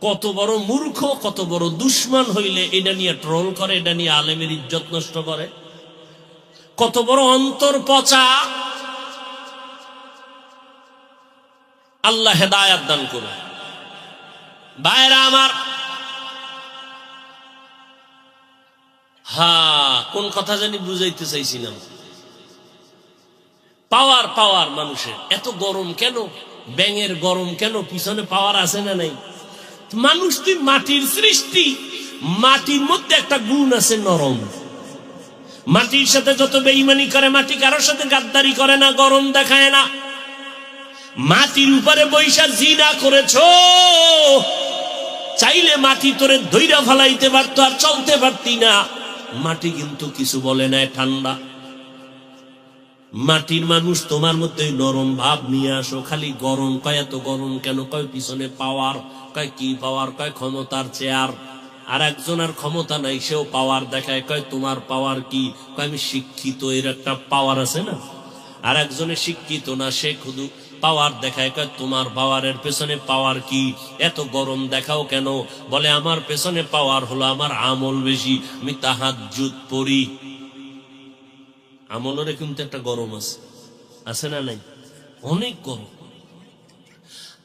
কত বড় মূর্খ, কত বড় দুশ্মন হইলে এটা নিয়ে ট্রোল করে, এটা নিয়ে আলেমের ইজ্জত নষ্ট করে। কত বড় অন্তর পচা। আল্লাহ হেদায়াত দান করুন। ভাইরা আমার, কোন কথা জানি বুঝাইতে চাইছিলাম। পাওয়ার পাওয়ার মানুষের এত গরম কেন? ব্যাঙের গরম কেন? পিছনে পাওয়ার আছে না নাই? মানুষ তুই মাটির সৃষ্টি, মাটির মধ্যে একটা গুণ আছে নরম। মাটির সাথে যত বেঈমানি করে, মাটি কারোর সাথে গাদ্দারি করে না, গরম দেখায় না। মাটির উপরে বৈশা জিনা করেছো, চাইলে মাটি তোরে ধইরা ফালাইতে পারতো, আর চলতে পারতি না। মাটি কিন্তু কিছু বলে না, ঠান্ডা। মাটির মানুষ তোমার মধ্যে নরম ভাব নিয়ে আসো। খালি গরম, কয় এত গরম কেন? কয় পিছনে পাওয়ার। কয় কি পাওয়ার? কয় ক্ষমতার চেয়ার। আর একজন আর ক্ষমতা নাই, সেও পাওয়ার দেখায়। কয় তোমার পাওয়ার কি? কয় আমি শিক্ষিত, এর একটা পাওয়ার আছে না। আর একজনে শিক্ষিত না, সে শুধু পাওয়ার দেখায়। কয় তোমার পাওয়ারের পেছনে পাওয়ার কি? এত গরম দেখাও কেন? বলে আমার পেছনে পাওয়ার হলো আমার আমল বেশি, আমি তাহাজ্জুদ পড়ি। আমলের কিন্তু একটা গরম আছে, আছে না নাই? অনেক গরম।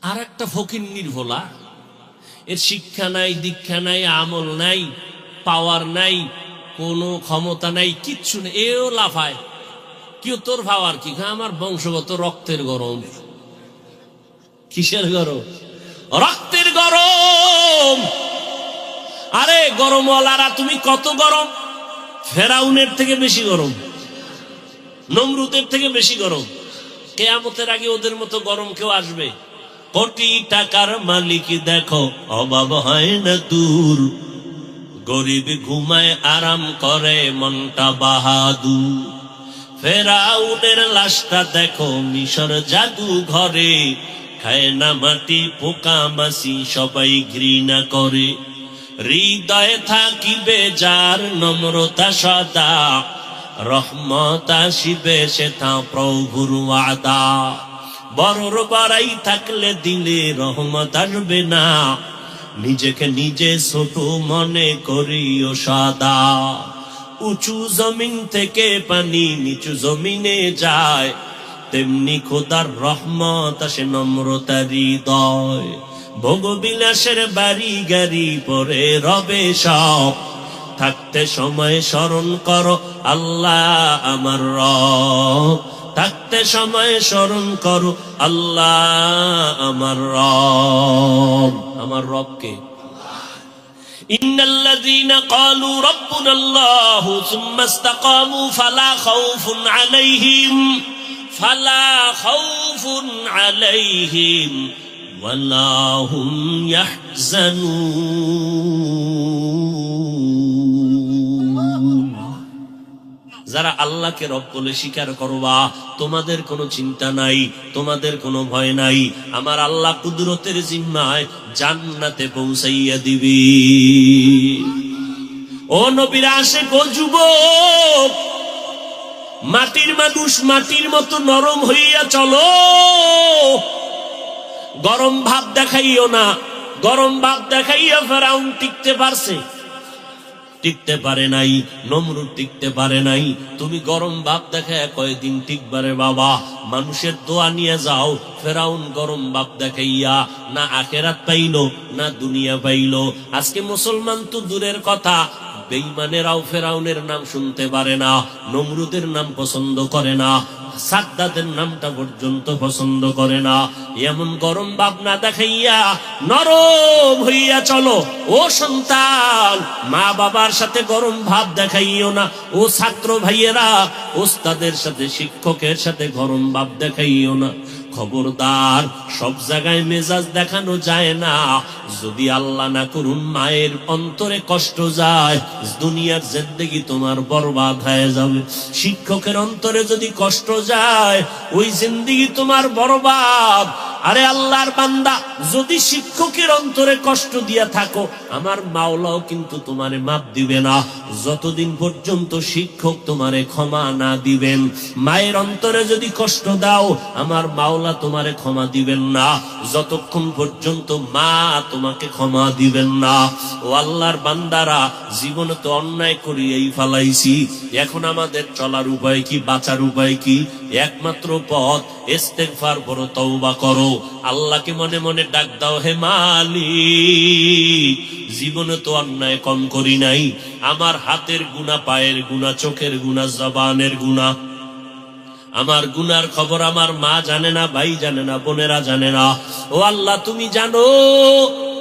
আর একটা ফকিন্নির ভোলা, এর শিক্ষা নাই, দীক্ষা নাই, আমল নাই, পাওয়ার নাই, কোনো ক্ষমতা নাই, কিচ্ছু নেই, এও লাফায়। কি তোর পাওয়ার কি? আমার বংশগত রক্তের গরম। কিসের গরম? রক্তের গরম। আরে গরমওয়ালারা তুমি কত গরম? ফেরাউনের থেকে বেশি গরম, নমরুদের থেকে বেশি গরম। কিয়ামতের আগে ওদের মতো গরম কেউ আসবে? কোটি টাকার মালিক দেখো, অভাব হয় না দূর। গরিব ঘুমায় আরাম করে, মনটা বাহাদুর। ফেরাউনের লাশটা দেখো মিশর জাদু ঘরে, খায় না মাটি, পোকা মাছি সবাই ঘৃণা করে। হৃদয়ে থাকিবে যার নম্রতা সদা, রহমত আসিবে সেটা প্রভুর ওয়াদা। বড়র বাড়াই থাকলে দিলে রহমত আসবে না, নিজেকে নিজে ছোট মনে করিও সদা। উঁচু জমিন থেকে পানি নিচু জমিনে যায়, তেমনি খোদার রহমত আসে নম্রতা হৃদয়। ভোগবিলাসের বাড়ি গাড়ি পরে রবে সব, থাকতে সময় স্মরণ করো আল্লাহ আমার রব। থাকতে সময় স্মরণ করো আল্লাহ আমার রব। আমার রবকে ইন্নাল্লাযীনা ক্বালু রাব্বুনাল্লাহু সুম্মা ইসতাকামু ফালা খাউফুন আলাইহিম ওয়ালা হুম ইয়াহজানুন। যারা আল্লাহকে রব বলে স্বীকার করবা, তোমাদের কোনো চিন্তা নাই, তোমাদের কোনো ভয় নাই। আমার আল্লাহ কুদরতের জিম্মায় জান্নাতে পৌঁছাইয়া দিবি। ও নবীর আশিক, ও যুবক, মাটির মানুষ মাটির মতো নরম হইয়া চলো। গরম ভাব দেখাইও না। গরম ভাব দেখাইয়া ফেরাউন টিকতে পারছে? টিকতে পারে নাই। নমরুদ টিকতে পারে নাই। তুমি গরম ভাব দেখায় কয়দিন টিকবারে বাবা? মানুষের দোয়া নিয়ে যাও। ফেরাউন গরম ভাব দেখাইয়া না আখিরাত পাইলো, না দুনিয়া পাইলো। আজকে মুসলমান তো দূরের কথা, বেঈমানেরাও ফেরাউনের নাম শুনতে পারে না, নমরুদের নাম পছন্দ করে না, সাদ্দাদের নামটা পর্যন্ত পছন্দ করে না। এমন গরম ভাব না দেখাইয়া নরম হইয়া চলো। ও সন্তান, মা বাবার সাথে গরম ভাব দেখাইও না। ও ছাত্র ভাইয়েরা, ওস্তাদের সাথে শিক্ষকের সাথে গরম ভাব দেখাইও না। খবরদার, সব জায়গায় মেজাজ দেখানো যায় না। যদি আল্লাহ না করুন মায়ের অন্তরে কষ্ট যায়, দুনিয়ার জিন্দেগি তোমার বরবাদ হয়ে যাবে। শিক্ষকের অন্তরে যদি কষ্ট যায়, ওই জিন্দেগি তোমার বরবাদ। আরে আল্লাহর বান্দা, যদি শিক্ষকের অন্তরে কষ্ট দিয়া থাকো, আমার মাওলাও কিন্তু তোমারে মাপ দিবে না যতদিন পর্যন্ত শিক্ষক তোমারে ক্ষমা না দিবেন। মায়ের অন্তরে যদি কষ্ট দাও, আমার মাওলা তোমারে ক্ষমা দিবেন না যতক্ষণ পর্যন্ত মা তোমাকে ক্ষমা দিবেন না। ও আল্লাহর বান্দারা, জীবনে তো অন্যায় করিয়েই ফেলাইছি, এখন আমাদের চলার উপায় কি, বাঁচার উপায় কি? একমাত্র পথ ইস্তেগফার করো, তওবা করো, আল্লাহকে মনে মনে ডাক দাও, হে মালিক, জীবনে তো অন্যায় কম করি নাই, আমার হাতের গুনাহ, পায়ের গুনাহ, চোখের গুনাহ, জবানের গুনাহ, আমার গুনার খবর আমার মা জানে না, ভাই জানে না, বোনেরা জানে না। ও আল্লাহ, তুমি জানো,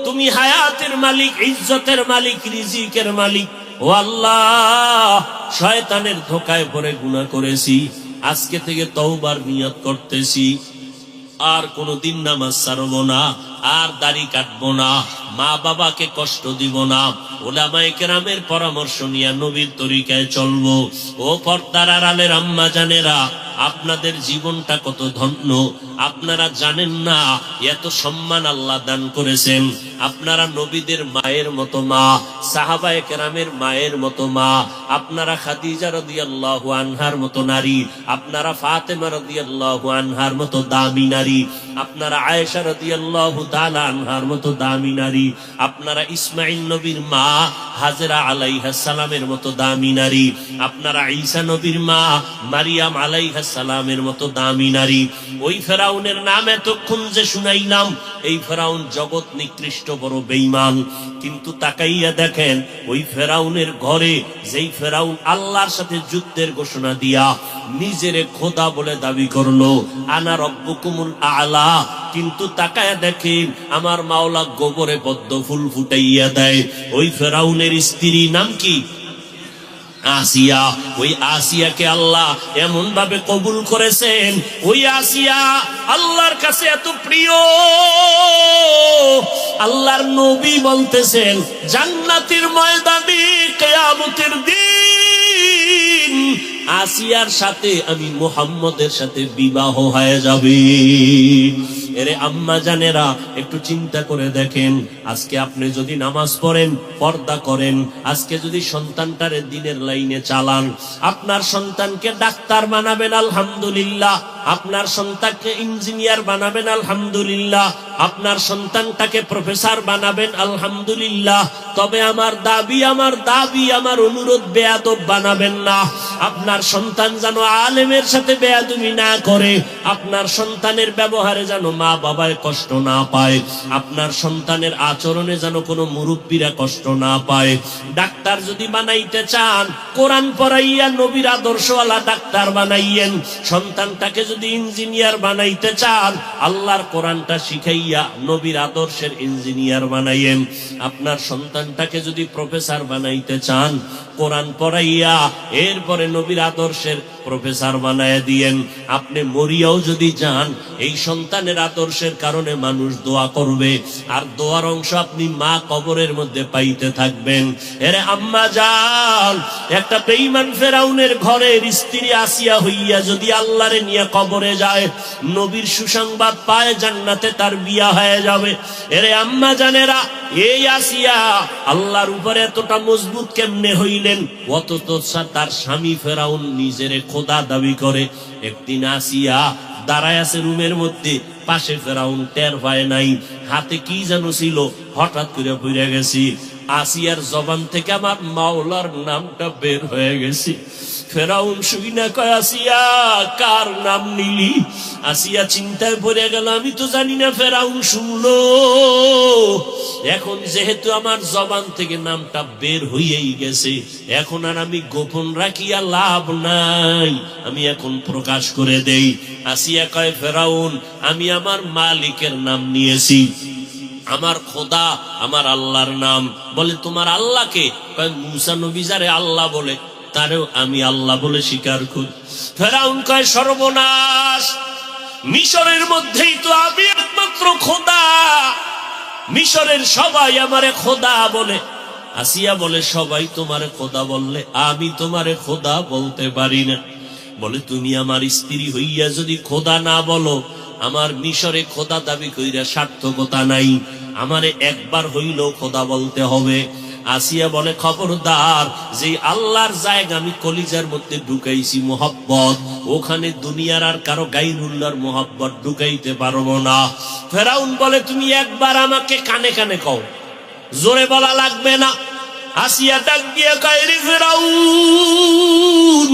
তুমি হায়াতের মালিক, ইজ্জতের মালিক, রিজিকের মালিক। ও আল্লাহ, শয়তানের ধোকায় পড়ে গুনাহ করেছি, আজকে থেকে তওবার নিয়ত করতেছি, আর কোনদিন নামাজ ছাড়বো না, আর দাড়ি কাটবো না, মা বাবাকে কষ্ট দিব না, উলামায়ে কেরামের পরামর্শ নিয়ে নবীর তরিকায় চলবো। ও পর্দার আড়ালের আম্মা জানেরা, আপনাদের জীবনটা কত ধন্য, আপনারা জানেন না এত সম্মান আল্লাহ দান করেছেন। আপনারা নবীদের মায়ের মতো মা, সাহাবায়ে কেরামের মায়ের মতো মা, আপনারা খাদিজা রাদিয়াল্লাহু আনহার মতো নারী, আপনারা ফাতেমা রাদিয়াল্লাহু আনহার মতো দামি নারী, আপনারা আয়েশা রাদিয়াল্লাহু তাআলা আনহার মতো দামি নারী, আপনারা ইসমাঈল নবীর মা হাজেরা আলাইহিস সালামের মতো দামি নারী, আপনারা ঈসা নবীর মা মারিয়াম আলাইহিস সালামের মতো দামি নারী। ওই ফেরাউনের নাম এতক্ষণ যে শুনাইলাম, এই ফেরাউন জগৎ নিকৃষ্ট বড় বেঈমান, কিন্তু তাকাইয়া দেখেন ওই ফেরাউনের ঘরে, যেই ফেরাউন আল্লাহর সাথে যুদ্ধের ঘোষণা দিয়া নিজেরে খোদা বলে দাবি করলো, আনা রব্বুকুমুল আলা, কিন্তু তাকায়া দেখেন আমার মাওলা গোবরে পদ্ম ফুল ফুটাইয়া দেয়। ওই ফেরাউনের স্ত্রী নাম কি? আসিয়া। ওই আসিয়াকে আল্লাহ এমন ভাবে কবুল করেছেন, ওই আসিয়া আল্লাহর কাছে এত প্রিয়, আল্লাহর নবী বলতেছেন জান্নাতের ময়দানে কিয়ামতের দিন আসিয়ার সাথে আমি মুহাম্মদের সাথে বিবাহ হয়ে যাবে। এরে আম্মা জানেরা, একটু চিন্তা করে দেখেন, আজকে আপনি যদি নামাজ পড়েন, পর্দা করেন, আজকে যদি সন্তানটারে দিনের লাইনে চালান, আপনার সন্তানকে ডাক্তার বানাবেন আলহামদুলিল্লাহ, আপনার সন্তানকে ইঞ্জিনিয়ার বানাবেন আলহামদুলিল্লাহ, আপনার সন্তানটাকে প্রফেসর বানাবেন আলহামদুলিল্লাহ, তবে আমার দাবি, আমার অনুরোধ, বেয়াদব বানাবেন না। আপনার সন্তান যেন আলেমের সাথে বেয়াদবি না করে, আপনার সন্তানের ব্যবহারে যেন মা বাবায় কষ্ট না পায়, আপনার সন্তানের আচরণে যেন কোনো মুরব্বীরা কষ্ট না পায়। ডাক্তার যদি বানাইতে চান, কোরআন পড়াইয়া নবীর আদর্শওয়ালা ডাক্তার বানাইয়েন। সন্তানটাকে যদি ইঞ্জিনিয়ার বানাইতে চান, আল্লাহর কোরআনটা শিখাইয়া নবীর আদর্শের ইঞ্জিনিয়ার বানাইয়েন। আপনার সন্তানটাকে যদি প্রফেসর বানাইতে চান, কোরআন পড়াইয়া এরপরে নবীর আদর্শের প্রফেসর বানায় দিয়েন। আপনি মরিয়াও যদি যান, এই সন্তানের আদর্শের কারণে মানুষ দোয়া করবে, আর দোয়ার অংশ আপনি মা কবরের মধ্যে পাইতে থাকবেন। এরে আম্মা জান, একটা বেঈমান ফেরাউনের ঘরের স্ত্রী আসিয়া হইয়া যদি আল্লাহরে নিয়ে কবরে যায়, নবীর সুসংবাদ পায়, জান্নাতে তার বিয়া হয়ে যাবে। এরে আম্মা জানেরা, এই আসিয়া আল্লাহর উপরে এতটা মজবুত কেমনে হইলেন? অথচ তার স্বামী ফেরাউন নিজেরে খোদা দাবি করে। একদিন আসিয়া দাঁড়ায় আছে রুমের মধ্যে, পাশে ফেরাউন টের পায় নাই, হাতে কি যেন ছিল, হঠাৎ করে পড়ে গেছি। আসিয়ার জবান থেকে আমার মাওলার নামটা বের হয়ে গেছে। ফেরাউন শুই না কয়, আসিয়া কার নাম নিলি? আসিয়া চিন্তায় পড়ে গেল, আমি তো জানি না। ফেরাউন শুনলো, এখন যেহেতু আমার জবান থেকে নামটা বের হইয়াই গেছে, এখন আর আমি গোপন রাখিয়া লাভ নাই, আমি এখন প্রকাশ করে দেই। আসিয়া কয়, ফেরাউন আমি আমার মালিকের নাম নিয়েছি, আমার খোদা, আমার আল্লাহর নাম। বলে তোমার আল্লাহকে? কয় মুসা নবী যারে আল্লাহ বলে, তারেও আমি আল্লাহ বলে স্বীকার করি। ফেরাউন কয়, সর্বনাশ, মিশরের মধ্যেই তো আমি একমাত্র খোদা, মিশরের সবাই আমারে খোদা বলে। আসিয়া বলে, সবাই তোমারে খোদা বললে আমি তোমারে খোদা বলতে পারি না। বলে তুমি আমার স্ত্রী হইয়া যদি খোদা না বলো, আমার মিশরে খোদা দাবি কইরা সার্থকতা নাই, আমারে একবার হইলেও খোদা বলতে হবে। আসিয়া বলে, খবরদার, যে আল্লাহর জায়গা আমি কলিজার মধ্যে ঢুকাইছি মোহাব্বত, ওখানে দুনিয়ার আর কারো গায়রুল্লাহর মোহাব্বত ঢুকাইতে পারবো না। ফেরাউন বলে, তুমি একবার আমাকে কানে কানে কও, জোরে বলা লাগবে না। আসিয়া ডাক দিয়ে কয়, রে ফেরাউন,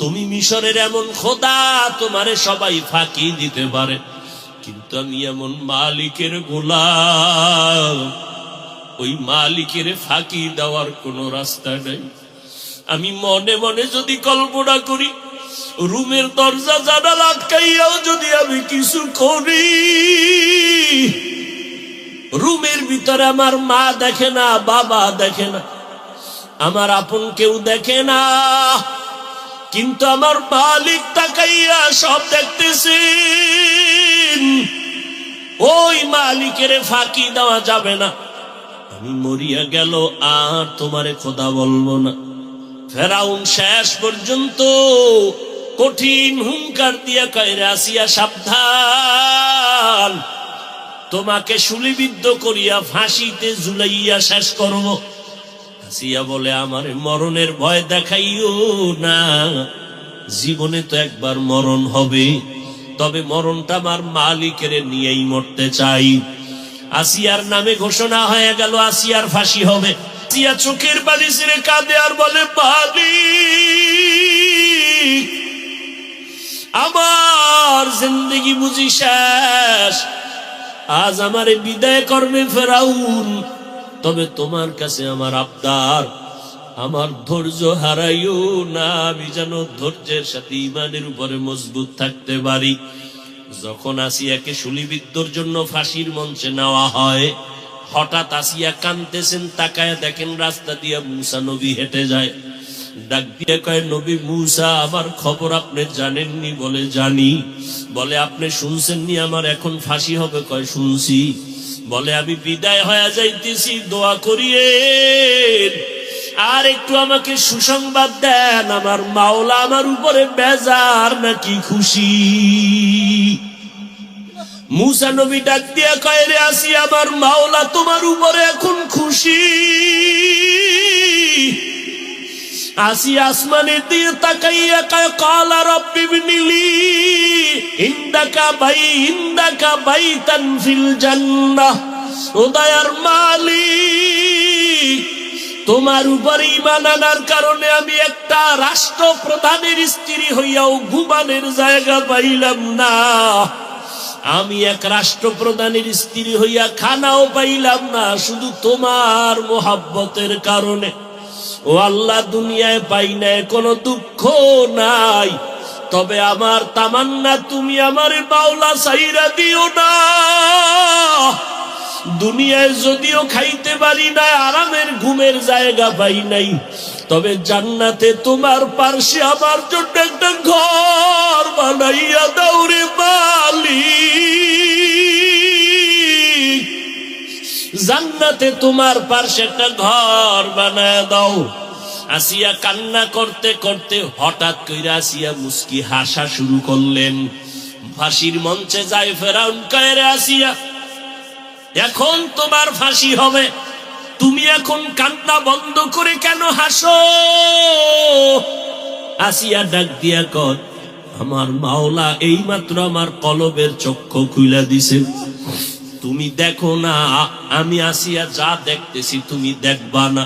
তুমি মিশরের এমন খোদা, তোমারে সবাই ফাঁকি দিতে পারে, কিন্তু আমি এমন মালিকের গোলাম, ওই মালিকের ফাঁকি দেওয়ার কোনো রাস্তা নাই। আমি মনে মনে যদি কল্পনা করি, রুমের দরজা জানালা আটকাইয়াও যদি আমি কিছু করি, রুমের ভিতরে আমার মা দেখে না, বাবা দেখে না, আমার আপন কেউ দেখে না, কিন্তু আমার মালিক তাকাইয়া সব দেখতেছেন। ওই মালিকের ফাঁকি দেওয়া যাবে না। আমি মরিয়া গেল আর তোমারে খোদা বলবো না। ফেরাউন শেষ পর্যন্ত কঠিন হুঙ্কার দিয়া কয়, আসিয়া সাবধান, তোমাকে শুলিবিদ্ধ করিয়া ফাঁসিতে ঝুলাইয়া শেষ করব। আসিয়া বলে, আমার মরণের ভয় দেখাইও না, জীবনে তো একবার মরণ হবে, তবে মরণটা আমার মালিকের নিয়েই মরতে চাই। আসিয়ার নামে ঘোষণা হয়ে গেল, আসিয়ার ফাঁসি হবে। আসিয়া চোখের পানি ছেড়ে কাঁদে আর বলে, মালিক, আমার জিন্দেগি বুঝি শেষ, আজ আমারে বিদায় করবে ফেরাউন, তবে তোমার কাছে আমার আবদার, আমার ধৈর্য হারাইও না, আমি যেন ধৈর্যের সাথে ঈমানের উপরে মজবুত থাকতে পারি। যখন আসিয়াকে শুলিবিদ্ধর জন্য ফাঁসির মঞ্চে নেওয়া হয়, হঠাৎ আসিয়া কাঁদতেছেন, তাকায় দেখেন রাস্তা দিয়া মূসা নবী হেঁটে যায়। ডাক দিয়ে কয়, নবী মূসা, আমার খবর আপনি জানেননি? বলে, জানি। বলে, আপনি শুনছেননি আমার এখন ফাঁসি হবে? কয়, শুনছি। বলে, আমি বিদায় হয়ে যাইতেছি, দোয়া করিয়ে আর একটু আমাকে সুসংবাদ দেন, আমার মাওলা আমার উপরে বেজার নাকি খুশি? মূসা নবী ডাক দিয়া কয়, রে আসি, আমার মাওলা তোমার উপরে এখন খুশি। আসি আসমানের দিয়ে তাকাইয়া কয়, কালা রাব্বি বিনিলি ইন্দাকা বাইতান ফিল জান্নাহ। ও দয়ার মালিক, তোমার উপরে ঈমান আনার কারণে আমি একটা রাষ্ট্রপ্রধানের স্ত্রী হইয়াও ঘুমানের জায়গা পাইলাম না, আমি এক রাষ্ট্রপ্রধানের স্ত্রী হইয়া খানাও পাইলাম না, শুধু তোমার মোহাব্বতের কারণে। ও আল্লাহ, দুনিয়ায় পাই নাই কোনো দুঃখ নাই, তবে আমার তামান্না, তুমি আমার মাওলা সাইরা দিও না। দুনিয়ায় যদিও খাইতে পারি না, আরামের ঘুমের জায়গা পাই নাই, তবে জান্নাতে তোমার পার্শ্বে আমার জন্য একটা ঘর বানাইয়া দাও রে মালিক, জান্নাতে তোমার পার্শ্বে একটা ঘর বানায় দাও। আসিয়া কান্না করতে করতে হঠাৎ কইরা আসিয়া মুস্কি হাসা শুরু করলেন। ফাঁসির মঞ্চে যায় ফেরাউন, কয়, রে আসিয়া, এখন তোমার ফাঁসি হবে, তুমি এখন কান্না বন্ধ করে কেন হাসো? আসিয়া ডাক দিয়া কয়, আমার মাওলা এইমাত্র আমার কলবের চক্ষু খুইলা দিছে, তুমি দেখো না, আমি আসিয়া যা দেখতেছি তুমি দেখবা না।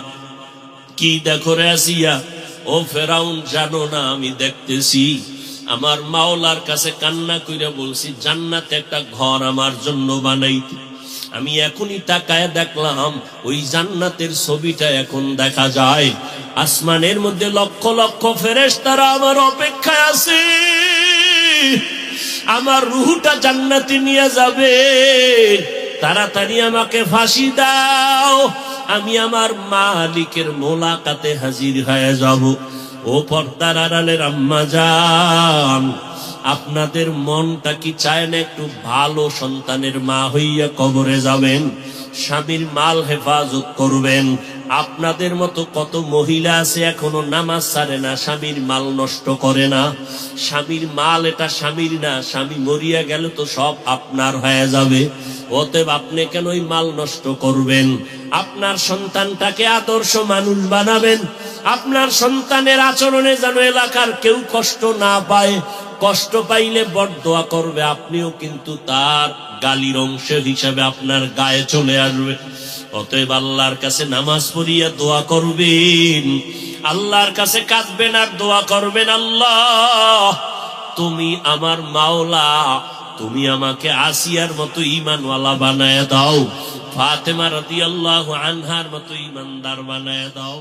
কি দেখো রে আসিয়া? ও ফেরাউন, জানো না আমি দেখতেছি? আমার মাওলার কাছে কান্না কইরা বলছি জান্নাতে একটা ঘর আমার জন্য বানাইতে। আমি এখনই তাকায় দেখলাম ওই জান্নাতের ছবিটা এখন দেখা যায়। আসমানের মধ্যে লক্ষ লক্ষ ফেরেশতারা আমার অপেক্ষায় আছে, আমার রূহটা জান্নাতে নিয়ে যাবে। তাড়াতাড়ি আমাকে ফাঁসি দাও, আমি আমার মালিকের মোলাকাতে হাজির হয়ে যাব। ও পর্দার আড়ালের আম্মা জান, আপনাদের মনটা কি চায় না একটু ভালো সন্তানের মা হইয়া কবরে যাবেন, স্বামীর মাল হেফাজত করবেন? আপনাদের মতো কত মহিলা আছে এখনো নামাজ ছাড়ে না, স্বামীর মাল নষ্ট করে না। স্বামীর মাল এটা স্বামীর না, স্বামী মরিয়া গেলে তো সব আপনার হয়ে যাবে। অতএব আপনি কেন ওই মাল নষ্ট করবেন? আপনার সন্তানটাকে আদর্শ মানুষ বানাবেন। আপনার সন্তানের আচরণে যেন এলাকার কেউ কষ্ট না পায়, কষ্ট পাইলে বরদোয়া করবে, আপনিও কিন্তু তার গালির অংশ হিসাবে আপনার গায়ে চলে আসবে। অতএব আল্লাহর কাছে নামাজ পড়িয়া দোয়া করবেন, আল্লাহর কাছে কাঁদবেন আর দোয়া করবেন, আল্লাহ তুমি আমার মাওলা, তুমি আমাকে আসিয়ার মতো ঈমানওয়ালা বানায় দাও, ফাতেমা রাদিয়াল্লাহু আনহার মতো ঈমানদার বানায় দাও।